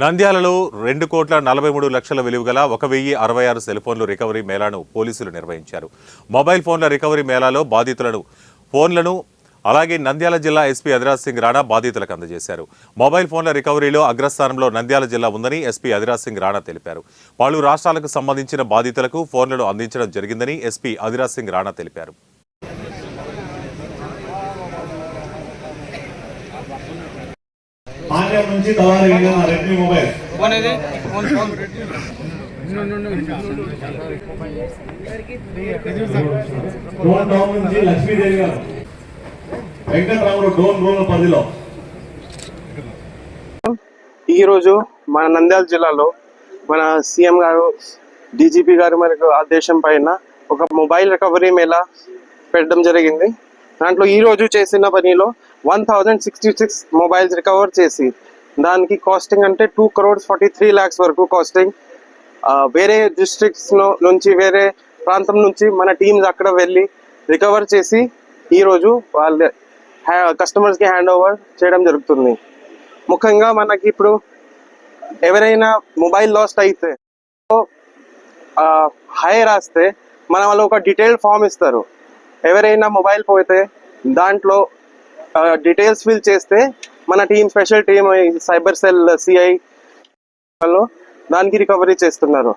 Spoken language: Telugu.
నంద్యాలలో 2,43,00,000 విలువ గల 1,066 సెల్ ఫోన్లు రికవరీ మేళాను పోలీసులు నిర్వహించారు. మొబైల్ ఫోన్ల రికవరీ మేళాలో బాధితులను ఫోన్లను అలాగే నంద్యాల జిల్లా ఎస్పీ అదిరాజ్ సింగ్ రాణా బాధితులకు అందజేశారు. మొబైల్ ఫోన్ల రికవరీలో అగ్రస్థానంలో నంద్యాల జిల్లా ఉందని ఎస్పీ అదిరాజ్ సింగ్ రాణా తెలిపారు. పలు రాష్ట్రాలకు సంబంధించిన బాధితులకు ఫోన్లను అందించడం జరిగిందని ఎస్పీ అదిరాజ్ సింగ్ రాణా తెలిపారు. నుంచి తయారైన రెడ్మీ మొబైల్ ఫోన్ ఇది ఫోన్ టౌన్ నుంచి లక్ష్మీదేవి గారు వెంకటరాముడు డోన్ రూరల్ పరిధిలో ఈరోజు మన నంద్యాల జిల్లాలో మన సీఎం గారు డీజీపీ గారు మనకు ఆదేశం పైన ఒక మొబైల్ రికవరీ మేళా పెట్టడం జరిగింది. దాంట్లో ఈ రోజు చేసిన పనిలో 1066 మొబైల్స్ రికవర్ చేసి దానికి కాస్టింగ్ అంటే 2,43,00,000 వరకు కాస్టింగ్. వేరే డిస్ట్రిక్ట్స్ నుంచి వేరే ప్రాంతం నుంచి మన టీమ్స్ అక్కడ వెళ్ళి రికవర్ చేసి ఈరోజు వాళ్ళ కస్టమర్స్కి హ్యాండ్ ఓవర్ చేయడం జరుగుతుంది. ముఖ్యంగా మనకి ఇప్పుడు ఎవరైనా మొబైల్ లాస్ట్ అయితే హై రాస్తే మన వాళ్ళు ఒక డీటెయిల్డ్ ఫామ్ ఇస్తారు. ఎవరైనా మొబైల్ పోతే దాంట్లో డీటెయిల్స్ ఫిల్ చేస్తే మన team special team cyber cell CI వాళ్ళు దానికి రికవరీ చేస్తున్నారు.